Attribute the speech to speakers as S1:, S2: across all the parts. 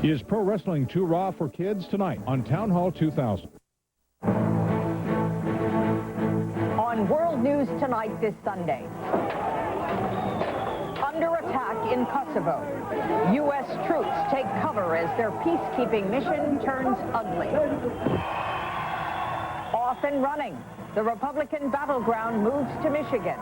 S1: Is Pro Wrestling too raw for kids tonight on Town Hall 2000?
S2: On World News Tonight this Sunday. Under attack in Kosovo. U.S. troops take cover as their peacekeeping mission turns ugly. Off and running. The Republican battleground moves to Michigan,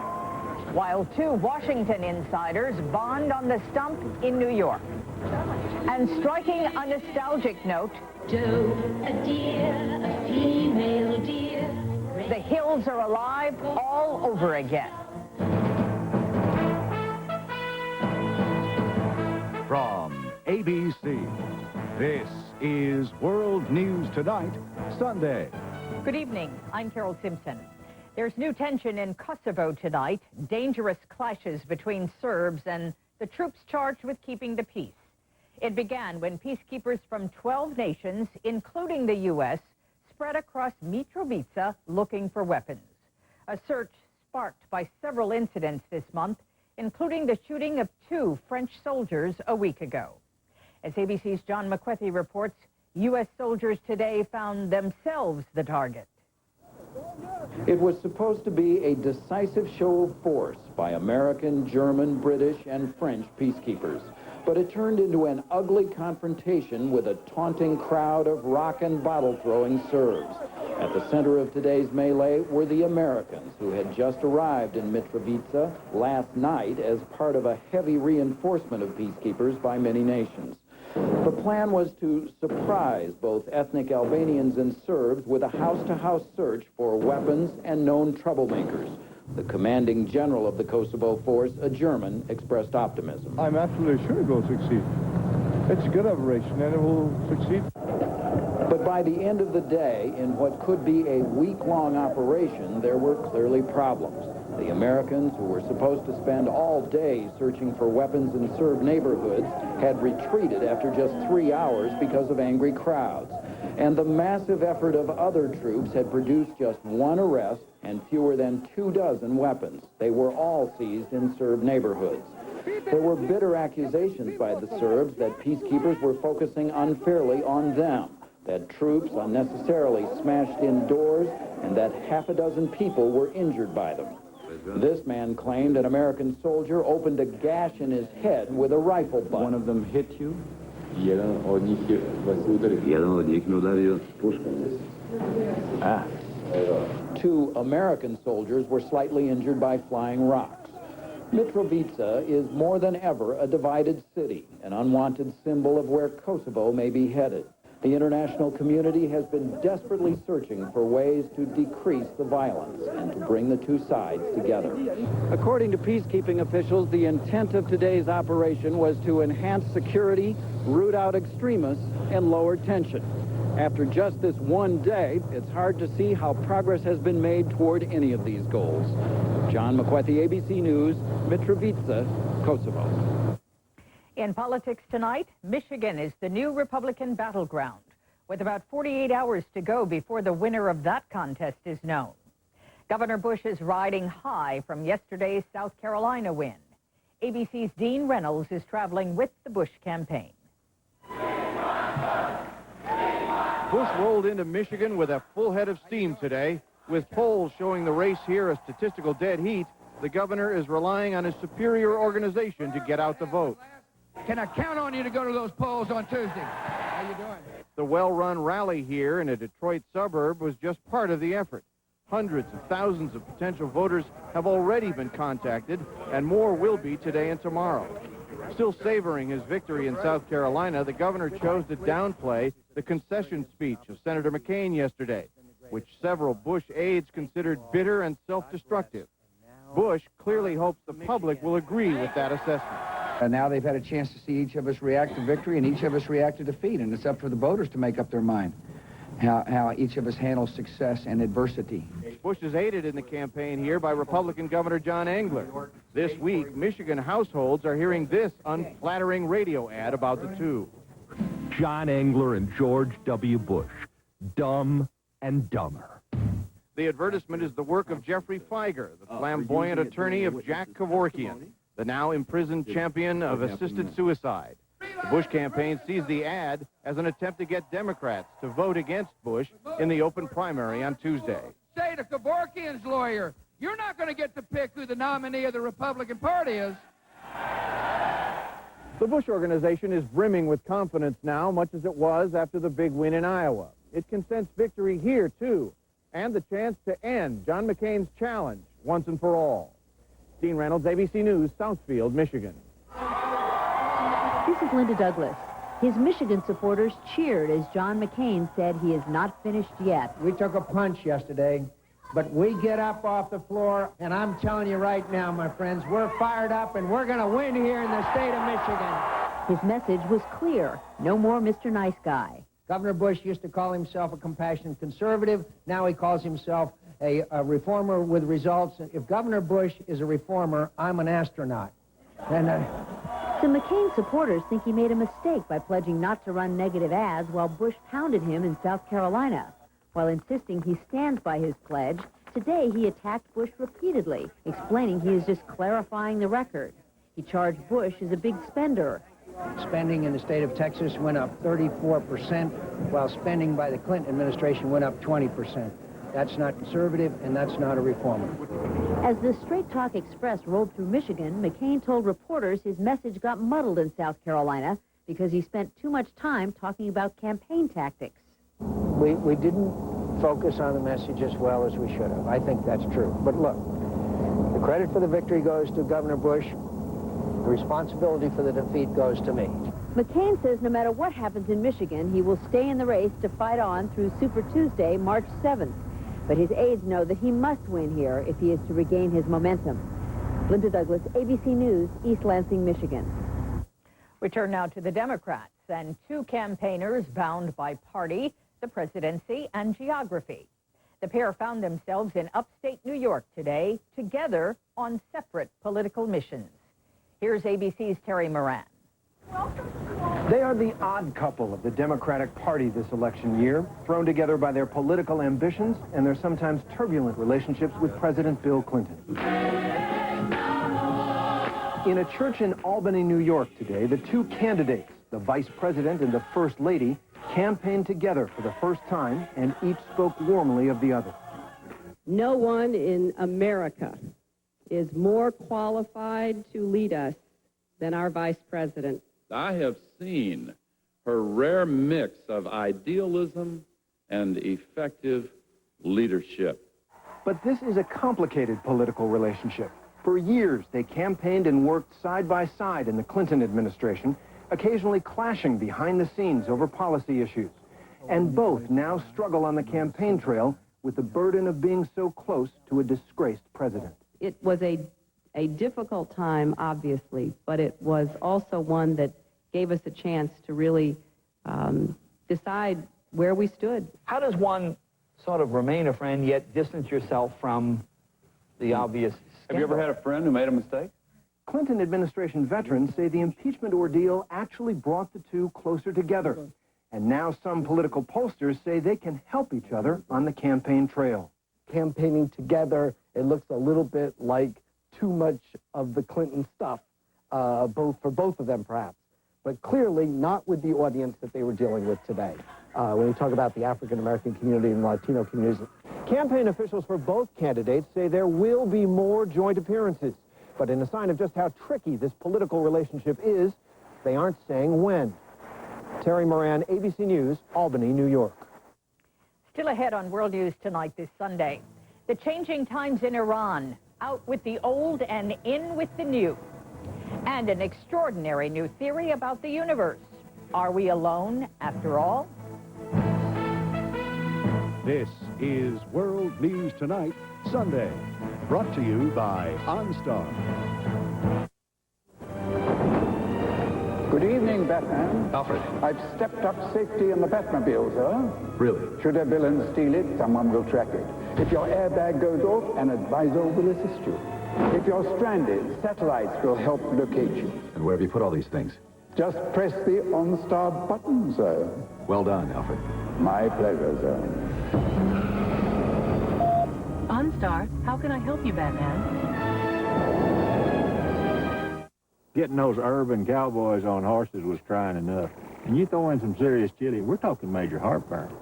S2: while two Washington insiders bond on the stump in New York. And striking a nostalgic note,
S3: Joe, a deer, a female deer.
S2: the hills are alive all over again.
S4: From ABC, this is World News Tonight, Sunday.
S2: Good evening. I'm Carol Simpson. There's new tension in Kosovo tonight, dangerous clashes between Serbs and the troops charged with keeping the peace. It began when peacekeepers from 12 nations, including the U.S., spread across Mitrovica looking for weapons. A search sparked by several incidents this month, including the shooting of 2 French soldiers a week ago. As ABC's John McWethy reports, U.S. soldiers today found themselves the target.
S5: It was supposed to be a decisive show of force by American, German, British, and French peacekeepers. But it turned into an ugly confrontation with a taunting crowd of rock and bottle-throwing Serbs. At the center of today's melee were the Americans, who had just arrived in Mitrovica last night as part of a heavy reinforcement of peacekeepers by many nations. The plan was to surprise both ethnic Albanians and Serbs with a house-to-house search for weapons and known troublemakers. The commanding general of the Kosovo force, a German, expressed optimism.
S6: I'm absolutely sure it will succeed. It's a good operation, and it will succeed.
S5: But by the end of the day, in what could be a week-long operation, there were clearly problems. The Americans, who were supposed to spend all day searching for weapons in Serb neighborhoods, had retreated after just 3 hours because of angry crowds. And the massive effort of other troops had produced just 1 arrest and fewer than 24 weapons. They were all seized in Serb neighborhoods. There were bitter accusations by the Serbs that peacekeepers were focusing unfairly on them, that troops unnecessarily smashed in doors, and that half a dozen people were injured by them. This man claimed an American soldier opened a gash in his head with a rifle butt.
S7: One of them hit you?
S8: Jedan od njih me udario puškom.
S5: Ah. 2 American soldiers were slightly injured by flying rocks. Mitrovica is more than ever a divided city, an unwanted symbol of where Kosovo may be headed. The international community has been desperately searching for ways to decrease the violence and to bring the 2 sides together. According to peacekeeping officials, the intent of today's operation was to enhance security, root out extremists, and lower tension. After just this one day, it's hard to see how progress has been made toward any of these goals. John McWethy, ABC News, Mitrovica, Kosovo.
S2: In politics tonight, Michigan is the new Republican battleground, with about 48 hours to go before the winner of that contest is known. Governor Bush is riding high from yesterday's South Carolina win. ABC's Dean Reynolds is traveling with the Bush campaign.
S9: Bush rolled into Michigan with a full head of steam today. With polls showing the race here a statistical dead heat, the governor is relying on his superior organization to get out the vote.
S10: Can I count on you to go to those polls on Tuesday? How you doing?
S9: The well-run rally here in a Detroit suburb was just part of the effort. Hundreds of thousands of potential voters have already been contacted, and more will be today and tomorrow. Still savoring his victory in South Carolina, the governor chose to downplay the concession speech of Senator McCain yesterday, which several Bush aides considered bitter and self-destructive. Bush clearly hopes the public will agree with that assessment.
S10: Now they've had a chance to see each of us react to victory and each of us react to defeat, and it's up to the voters to make up their mind how each of us handles success and adversity.
S9: Bush is aided in the campaign here by Republican Governor John Engler. This week, Michigan households are hearing this unflattering radio ad about the two.
S4: John Engler and George W. Bush, dumb and dumber.
S9: The advertisement is the work of Jeffrey Feiger, the flamboyant attorney of Jack Kevorkian, the now imprisoned champion of assisted suicide. The Bush campaign sees the ad as an attempt to get Democrats to vote against Bush in the open primary on Tuesday.
S7: Say to Kevorkian's lawyer, you're not going to get to pick who the nominee of the Republican Party is.
S9: The Bush organization is brimming with confidence now, much as it was after the big win in Iowa. It can sense victory here, too, and the chance to end John McCain's challenge once and for all. Dean Reynolds, ABC News, Southfield, Michigan.
S11: This is Linda Douglas. His Michigan supporters cheered as John McCain said he is not finished yet.
S12: We took a punch yesterday, but we get up off the floor, and I'm telling you right now, my friends, we're fired up, and we're going to win here in the state of Michigan.
S11: His message was clear. No more Mr. Nice Guy.
S12: Governor Bush used to call himself a compassionate conservative. Now he calls himself a reformer with results. If Governor Bush is a reformer, I'm an astronaut. And
S11: Some McCain supporters think he made a mistake by pledging not to run negative ads while Bush pounded him in South Carolina. While insisting he stands by his pledge, today he attacked Bush repeatedly, explaining he is just clarifying the record. He charged Bush as a big spender.
S12: spending in the state of Texas went up 34%, while spending by the Clinton administration went up 20%. That's not conservative, and that's not a reformer.
S11: As the Straight Talk Express rolled through Michigan, McCain told reporters his message got muddled in South Carolina because he spent too much time talking about campaign tactics.
S12: We didn't focus on the message as well as we should have. I think that's true. But look, the credit for the victory goes to Governor Bush. The responsibility for the defeat goes to me.
S11: McCain says no matter what happens in Michigan, he will stay in the race to fight on through Super Tuesday, March 7th. But his aides know that he must win here if he is to regain his momentum. Linda Douglas, ABC News, East Lansing, Michigan.
S2: We turn now to the Democrats and two campaigners bound by party, the presidency, and geography. The pair found themselves in upstate New York today, together on separate political missions. Here's ABC's Terry Moran.
S13: They are the odd couple of the Democratic Party this election year, thrown together by their political ambitions and their sometimes turbulent relationships with President Bill Clinton. In a church in Albany, New York today, the two candidates, the Vice President and the First Lady, campaigned together for the first time, and each spoke warmly of the other.
S14: No one in America is more qualified to lead us than our Vice President.
S15: I have seen her rare mix of idealism and effective leadership.
S13: But this is a complicated political relationship. For years, they campaigned and worked side by side in the Clinton administration, occasionally clashing behind the scenes over policy issues. And both now struggle on the campaign trail with the burden of being so close to a disgraced president.
S14: It was a difficult time, obviously, but it was also one that gave us a chance to really decide where we stood.
S16: How does one sort of remain a friend yet distance yourself from the obvious scandal?
S15: Have you ever had a friend who made a mistake?
S13: Clinton administration veterans say the impeachment ordeal actually brought the two closer together. And now some political pollsters say they can help each other on the campaign trail.
S17: Campaigning together, it looks a little bit like too much of the Clinton stuff, for both of them perhaps, but clearly not with the audience that they were dealing with today. When we talk about the African-American community and Latino communities.
S13: Campaign officials for both candidates say there will be more joint appearances. But in a sign of just how tricky this political relationship is, they aren't saying when. Terry Moran, ABC News, Albany, New York.
S2: Still ahead on World News Tonight this Sunday. The changing times in Iran, out with the old and in with the new. And an extraordinary new theory about the universe. Are we alone after all?
S1: This is World News Tonight, Sunday. Brought to you by OnStar.
S18: Good evening, Batman.
S19: Alfred.
S18: I've stepped up safety in the Batmobile, sir.
S19: Really?
S18: Should a villain steal it, someone will track it. If your airbag goes off, an advisor will assist you. If you're stranded, satellites will help locate you.
S19: And where have you put all these things?
S18: Just press the OnStar button, sir.
S19: Well done, Alfred.
S18: My pleasure, sir.
S20: OnStar, how can I help you, Batman?
S6: Getting those urban cowboys on horses was trying enough. And you throw in some serious chili, we're talking major heartburn.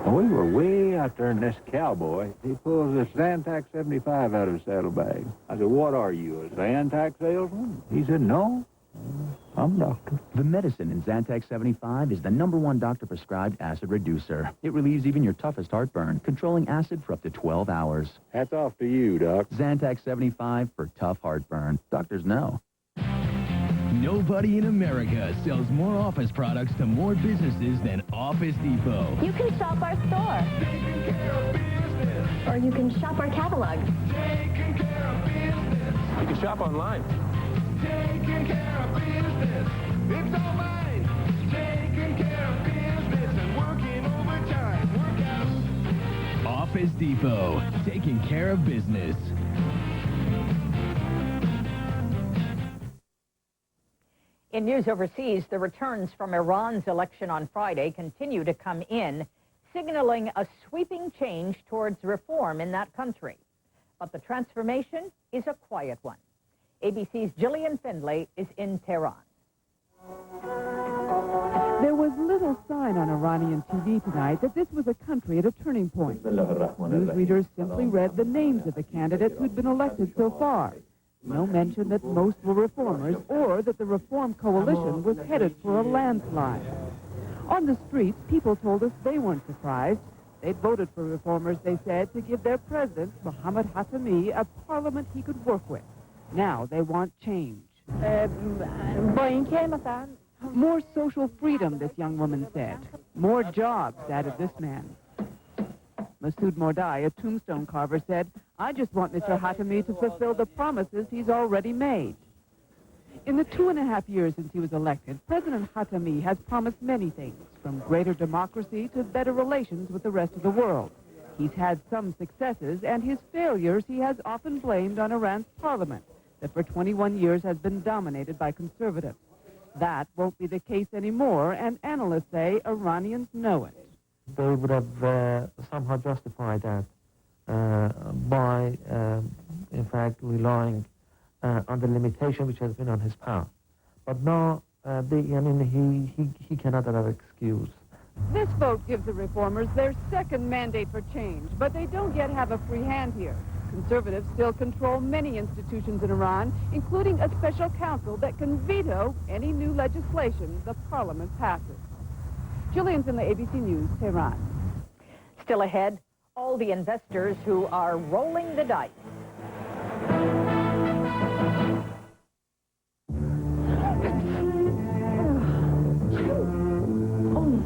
S6: And we were way out there, and this cowboy, he pulls this Zantac 75 out of his saddlebag. I said, what are you, a Zantac salesman? He said, no, I'm a doctor.
S20: The medicine in Zantac 75 is the #1 doctor-prescribed acid reducer. It relieves even your toughest heartburn, controlling acid for up to 12 hours.
S6: Hats off to you, Doc.
S20: Zantac 75 for tough heartburn. Doctors know.
S21: Nobody in America sells more office products to more businesses than Office Depot.
S3: You can shop our store. Or you can shop our catalog.
S13: You can shop online.
S7: Taking care of business. It's all mine. Taking care of business and working overtime. Work out.
S21: Office Depot, taking care of business.
S2: In news overseas, the returns from Iran's election on Friday continue to come in, signaling a sweeping change towards reform in that country. But the transformation is a quiet one. ABC's Gillian Findlay is in Tehran.
S22: There was little sign on Iranian TV tonight that this was a country at a turning point. Newsreaders simply read the names of the candidates who'd been elected so far. No mention that most were reformers or that the Reform Coalition was headed for a landslide. On the streets, people told us they weren't surprised. They'd voted for reformers, they said, to give their president, Mohammad Khatami, a parliament he could work with. Now they want change. More social freedom, this young woman said. More jobs, added this man. Masoud Mordai, a tombstone carver, said, I just want Mr. Khatami to fulfill the promises he's already made. In the 2.5 years since he was elected, President Khatami has promised many things, from greater democracy to better relations with the rest of the world. He's had some successes, and his failures he has often blamed on Iran's parliament, that for 21 years has been dominated by conservatives. That won't be the case anymore, and analysts say Iranians know it.
S23: They would have somehow justified that by, in fact, relying on the limitation which has been on his power. But now, he cannot have an excuse.
S22: This vote gives the reformers their second mandate for change, but they don't yet have a free hand here. Conservatives still control many institutions in Iran, including a special council that can veto any new legislation the parliament passes. Gillian Findlay, ABC News, Tehran.
S2: Still ahead, all the investors who are rolling the dice.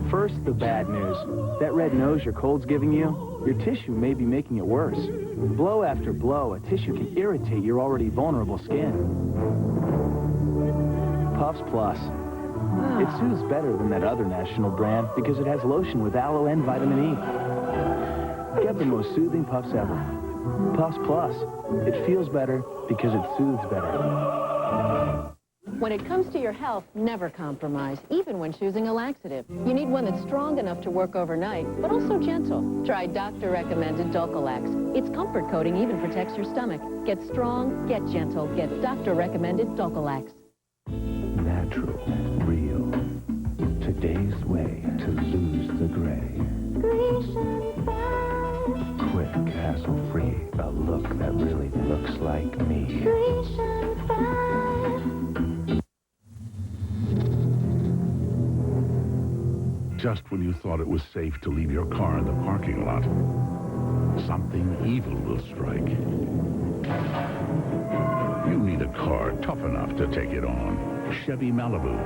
S24: First, the bad news. That red nose your cold's giving you, your tissue may be making it worse. Blow after blow, a tissue can irritate your already vulnerable skin. Puffs Plus. It soothes better than that other national brand because it has lotion with aloe and vitamin E. Get the most soothing puffs ever. Puffs Plus. It feels better because it soothes better.
S25: When it comes to your health, never compromise, even when choosing a laxative. You need one that's strong enough to work overnight, but also gentle. Try doctor-recommended Dulcolax. Its comfort coating even protects your stomach. Get strong, get gentle, get doctor-recommended Dulcolax.
S26: Natural, real. Today's way to lose the gray. Quick, hassle-free. A look that really looks like me.
S1: Just when you thought it was safe to leave your car in the parking lot, something evil will strike. You need a car tough enough to take it on. Chevy Malibu.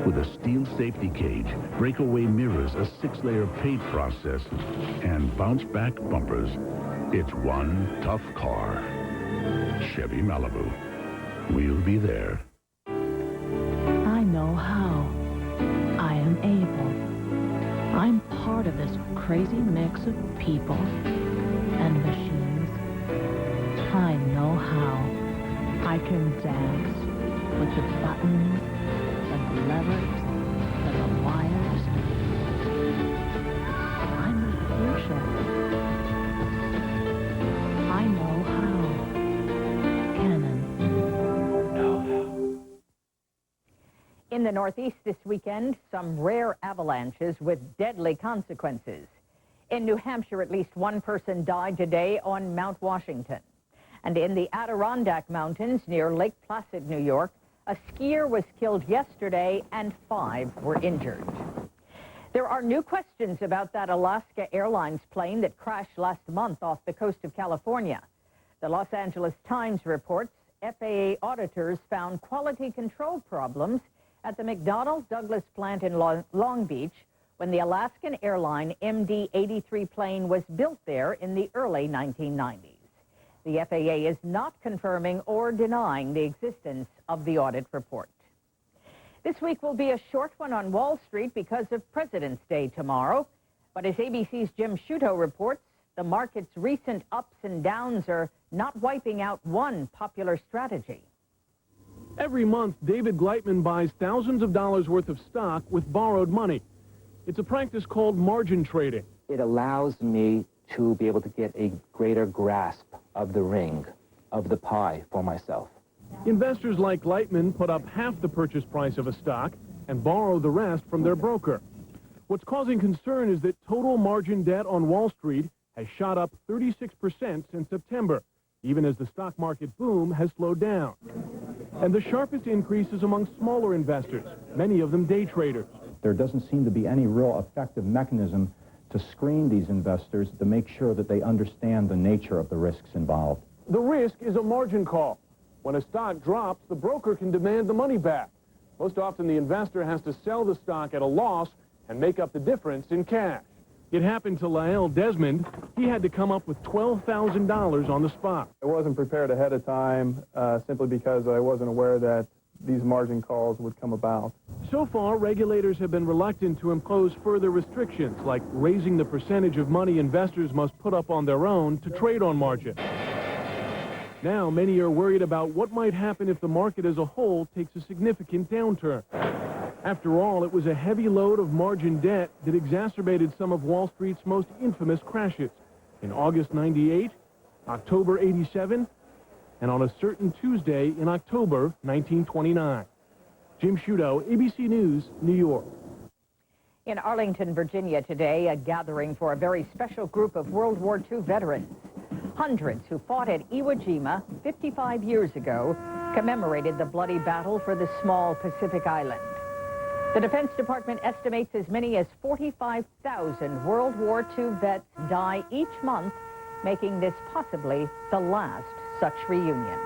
S1: With a steel safety cage, breakaway mirrors, a 6-layer paint process, and bounce-back bumpers, it's one tough car. Chevy Malibu. We'll be there.
S27: I know how. I am able. I'm part of this crazy mix of people and machines. I know how. I can dance with the buttons and the levers and the wires. I'm the future. I know how. Canon.
S2: the Northeast this weekend, some rare avalanches with deadly consequences. In New Hampshire, at least one person died today on Mount Washington. And in the Adirondack Mountains near Lake Placid, New York, a skier was killed yesterday and 5 were injured. There are new questions about that Alaska Airlines plane that crashed last month off the coast of California. The Los Angeles Times reports FAA auditors found quality control problems at the McDonnell Douglas plant in Long Beach when the Alaskan Airline MD-83 plane was built there in the early 1990s. The FAA is not confirming or denying the existence of the audit report. This week will be a short one on Wall Street because of President's Day tomorrow. But as ABC's Jim Sciutto reports, the market's recent ups and downs are not wiping out one popular strategy.
S4: Every month, David Gleitman buys thousands of dollars worth of stock with borrowed money. It's a practice called margin trading.
S5: It allows me to be able to get a greater grasp of the ring, of the pie for myself.
S4: Investors like Gleitman put up half the purchase price of a stock and borrow the rest from their broker. What's causing concern is that total margin debt on Wall Street has shot up 36% since September, even as the stock market boom has slowed down. And the sharpest increase is among smaller investors, many of them day traders.
S8: There doesn't seem to be any real effective mechanism to screen these investors to make sure that they understand the nature of the risks involved.
S4: The risk is a margin call. When a stock drops, the broker can demand the money back. Most often, the investor has to sell the stock at a loss and make up the difference in cash. It happened to Lael Desmond. He had to come up with $12,000 on the spot.
S9: I wasn't prepared ahead of time simply because I wasn't aware that these margin calls would come about.
S4: So far, regulators have been reluctant to impose further restrictions, like raising the percentage of money investors must put up on their own to trade on margin. Now, many are worried about what might happen if the market as a whole takes a significant downturn. After all, it was a heavy load of margin debt that exacerbated some of Wall Street's most infamous crashes in August '98, October '87, and on a certain Tuesday in October 1929. Jim Sciutto, ABC News, New York.
S2: In Arlington, Virginia today, a gathering for a very special group of World War II veterans. Hundreds who fought at Iwo Jima 55 years ago commemorated the bloody battle for the small Pacific island. The Defense Department estimates as many as 45,000 World War II vets die each month, making this possibly the last such reunion.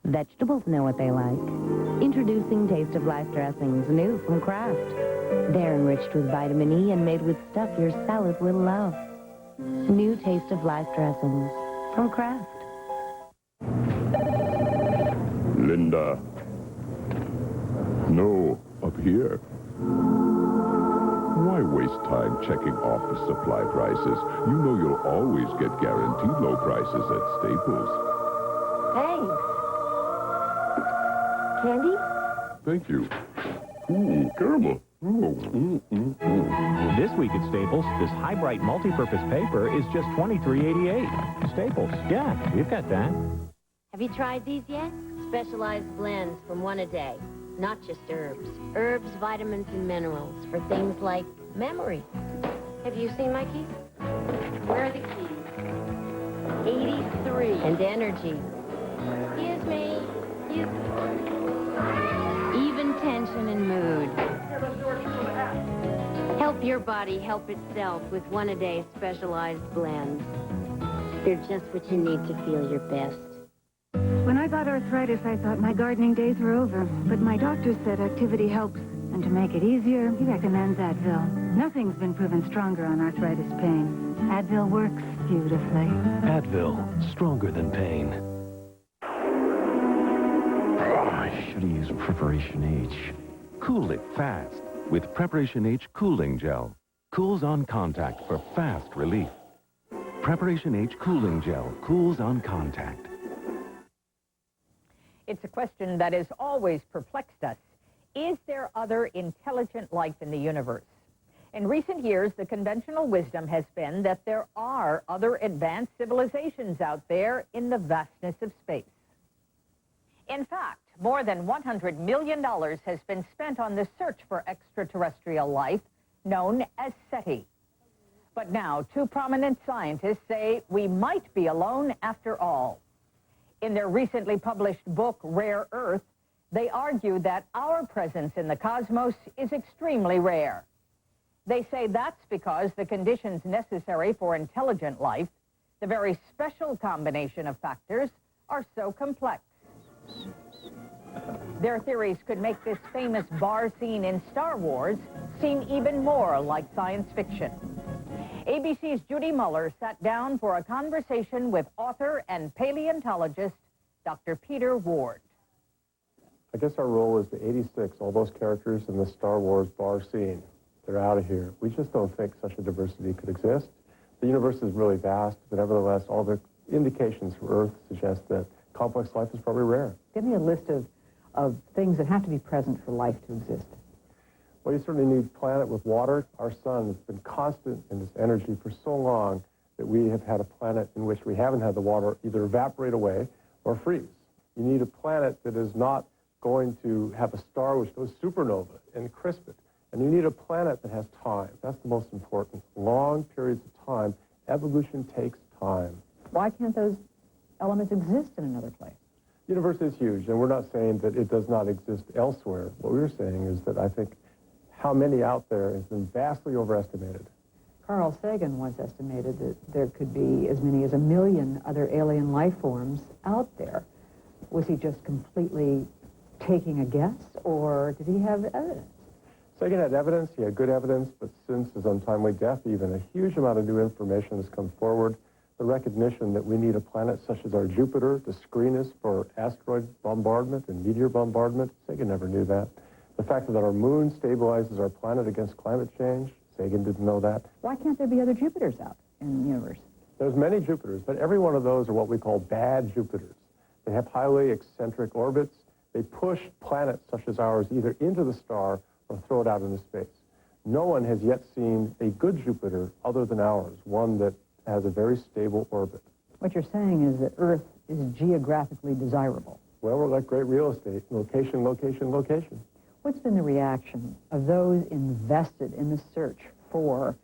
S10: Vegetables know what they like. Introducing Taste of Life dressings, new from Kraft. They're enriched with vitamin E and made with stuff your salad will love. New Taste of Life dressings from Kraft.
S11: Linda. No, up here. Why waste time checking office supply prices? You know you'll always get guaranteed low prices at Staples.
S10: Thanks. Candy?
S11: Thank you. Ooh, caramel.
S12: This week at Staples, this High-Bright multi-purpose paper is just $23.88. Staples, yeah, we've got that.
S28: Have you tried these yet? Specialized blends from one a day. Not just herbs. Herbs, vitamins, and minerals for things like memory. Have you seen my keys? Where are the keys? 83. And energy. Excuse me. Even tension and mood. Help your body help itself with one-a-day specialized blends. They're just what you need to feel your best.
S29: When I got arthritis, I thought my gardening days were over. But my doctor said activity helps. And to make it easier, he recommends Advil. Nothing's been proven stronger on arthritis pain. Advil works beautifully.
S21: Advil, stronger than pain.
S19: I should have used Preparation H. Cool it fast with Preparation H Cooling Gel. Cools on contact for fast relief. Preparation H Cooling Gel cools on contact.
S2: It's a question that has always perplexed us. Is there other intelligent life in the universe? In recent years, the conventional wisdom has been that there are other advanced civilizations out there in the vastness of space. In fact, more than $100 million has been spent on the search for extraterrestrial life, known as SETI. But now, two prominent scientists say we might be alone after all. In their recently published book, Rare Earth, they argue that our presence in the cosmos is extremely rare. They say that's because the conditions necessary for intelligent life, the very special combination of factors, are so complex. Their theories could make this famous bar scene in Star Wars seem even more like science fiction. ABC's Judy Muller sat down for a conversation with author and paleontologist Dr. Peter Ward.
S3: I guess our role is to 86 all those characters in the Star Wars bar scene. They're out of here. We just don't think such a diversity could exist. The universe is really vast, but nevertheless, all the indications for Earth suggest that complex life is probably rare.
S6: Give me a list of things that have to be present for life to exist.
S3: Well, you certainly need a planet with water. Our sun has been constant in its energy for so long that we have had a planet in which we haven't had the water either evaporate away or freeze. You need a planet that is not going to have a star which goes supernova and crisp it. And you need a planet that has time. That's the most important. Long periods of time. Evolution takes time.
S6: Why can't those elements exist in another place?
S3: The universe is huge, and we're not saying that it does not exist elsewhere. What we're saying is that I think how many out there has been vastly overestimated.
S6: Carl Sagan once estimated that there could be as many as 1 million other alien life forms out there. Was he just completely taking a guess, or did he have evidence?
S3: Sagan had evidence, he had good evidence, but since his untimely death, even a huge amount of new information has come forward. The recognition that we need a planet such as our Jupiter to screen us for asteroid bombardment and meteor bombardment, Sagan never knew that. The fact that our moon stabilizes our planet against climate change, Sagan didn't know that.
S6: Why can't there be other Jupiters out in the universe?
S3: There's many Jupiters, but every one of those are what we call bad Jupiters. They have highly eccentric orbits. They push planets such as ours either into the star or throw it out into space. No one has yet seen a good Jupiter other than ours, one that has a very stable orbit.
S6: What you're saying is that Earth is geographically desirable.
S3: Well, we're like great real estate. Location, location, location.
S6: What's been the reaction of those invested in the search for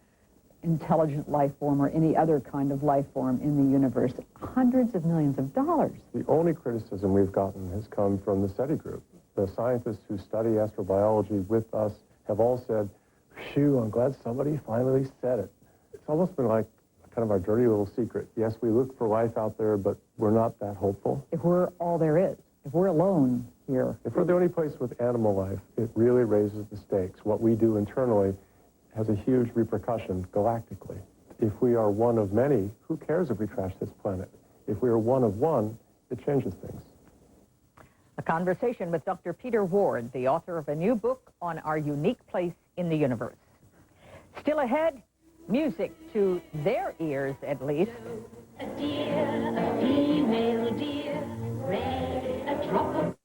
S6: intelligent life form or any other kind of life form in the universe? Hundreds of millions of dollars.
S3: The only criticism we've gotten has come from the SETI group. The scientists who study astrobiology with us have all said, phew, I'm glad somebody finally said it. It's almost been like kind of our dirty little secret. Yes, we look for life out there, but we're not that hopeful.
S6: If we're all there is, if we're alone here.
S3: If we're the only place with animal life, it really raises the stakes. What we do internally has a huge repercussion galactically. If we are one of many, who cares if we trash this planet? If we are one of one, it changes things.
S2: A conversation with Dr. Peter Ward, the author of a new book on our unique place in the universe. Still ahead, music to their ears, at least.
S7: A deer, a female deer, red, a drop of...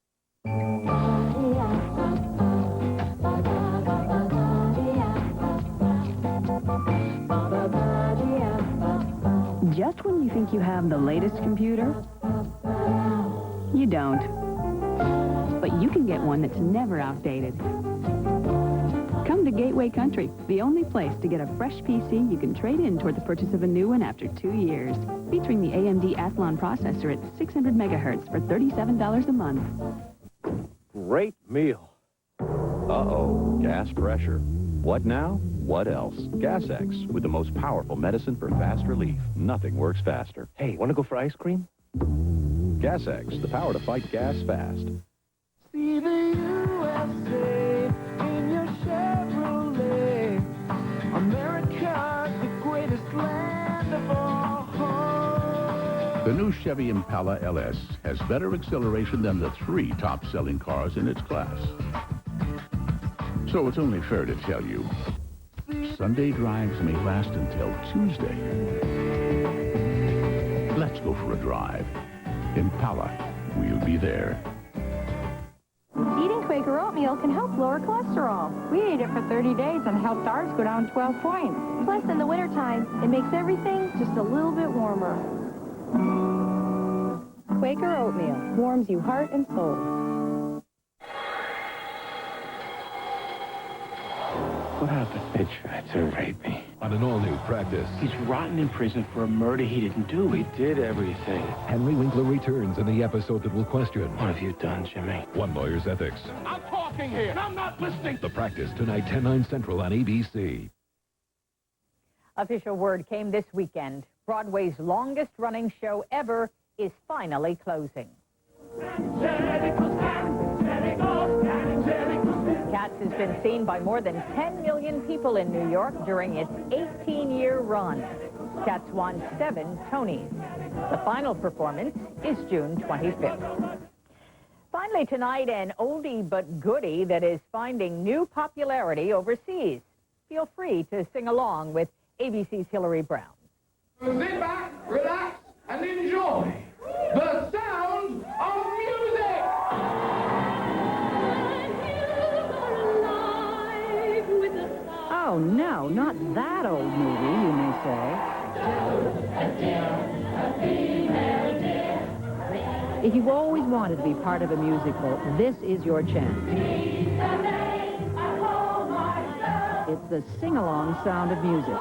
S13: Just when you think you have the latest computer, you don't. But you can get one that's never outdated. Come to Gateway Country, the only place to get a fresh PC you can trade in toward the purchase of a new one after 2 years. Featuring the AMD Athlon processor at 600 megahertz for $37 a month.
S12: Great meal. Uh-oh, gas pressure. What now? What else? Gas-X, with the most powerful medicine for fast relief. Nothing works faster.
S19: Hey, want to go for ice cream?
S12: Gas-X, the power to fight gas fast.
S7: See the USA in your Chevrolet. America's the greatest land of all.
S1: The new Chevy Impala LS has better acceleration than the 3 top-selling cars in its class. So it's only fair to tell you, Sunday drives may last until Tuesday. let's go for a drive. Impala, we'll be there.
S14: Eating Quaker oatmeal can help lower cholesterol. We ate it for 30 days and helped ours go down 12 points. Plus, in the wintertime, it makes everything just a little bit warmer. Quaker oatmeal warms you heart and soul.
S19: What happened? They tried to rape me.
S21: On an all-new Practice.
S19: He's rotting in prison for a murder he didn't do. He did everything.
S21: Henry Winkler returns in the episode that will question.
S19: What have you done, Jimmy?
S21: One lawyer's ethics.
S7: I'm talking here, and I'm not listening.
S21: The Practice, tonight, 10/9 Central on ABC.
S2: Official word came this weekend. Broadway's longest-running show ever is finally closing. Cats has been seen by more than 10 million people in New York during its 18-year run. Cats won 7 Tonys. The final performance is June 25th. Finally tonight, an oldie but goodie that is finding new popularity overseas. Feel free to sing along with ABC's Hillary Brown.
S7: Sit back, relax, and enjoy the sound of music.
S6: Oh, no, not that old movie, you may say. If you've always wanted to be part of a musical, this is your chance. It's the sing-along sound of music,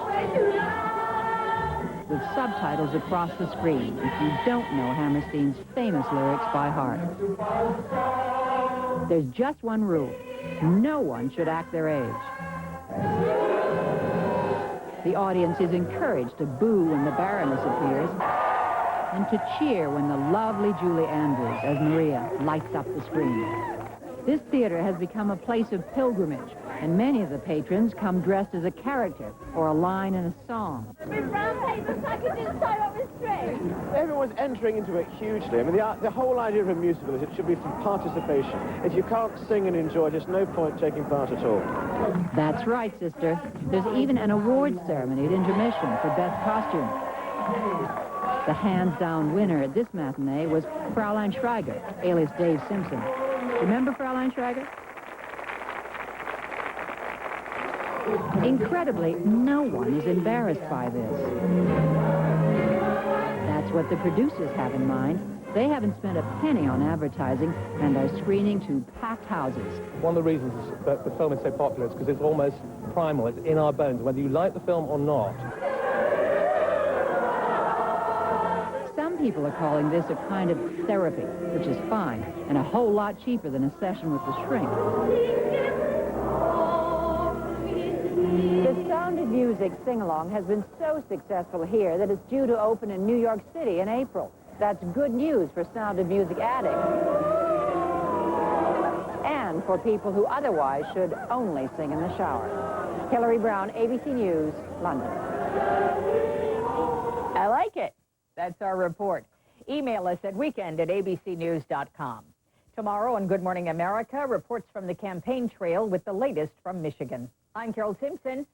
S6: with subtitles across the screen if you don't know Hammerstein's famous lyrics by heart. There's just one rule. No one should act their age. The audience is encouraged to boo when the Baroness appears and to cheer when the lovely Julie Andrews as Maria lights up the screen. This theater has become a place of pilgrimage, and many of the patrons come dressed as a character or a line in a song.
S15: Everyone's entering into it hugely. I mean, the whole idea of a musical is it should be from participation. If you can't sing and enjoy, there's no point taking part at all.
S6: That's right, sister. There's even an awards ceremony at intermission for best costume. The hands-down winner at this matinee was Fraulein Schreiger, alias Dave Simpson. Remember Fraulein Schreiger? Incredibly, no one is embarrassed by this. That's what the producers have in mind. They haven't spent a penny on advertising and are screening to packed houses.
S16: One of the reasons that the film is so popular is because it's almost primal. It's in our bones, whether you like the film or not.
S6: Some people are calling this a kind of therapy, which is fine, and a whole lot cheaper than a session with the shrink. The Sound of Music sing-along has been so successful here that it's due to open in New York City in April. That's good news for Sound of Music addicts and for people who otherwise should only sing in the shower. Hillary Brown, ABC News, London.
S2: I like it. That's our report. Email us at weekend@abcnews.com. Tomorrow on Good Morning America, reports from the campaign trail with the latest from Michigan. I'm Carol Simpson.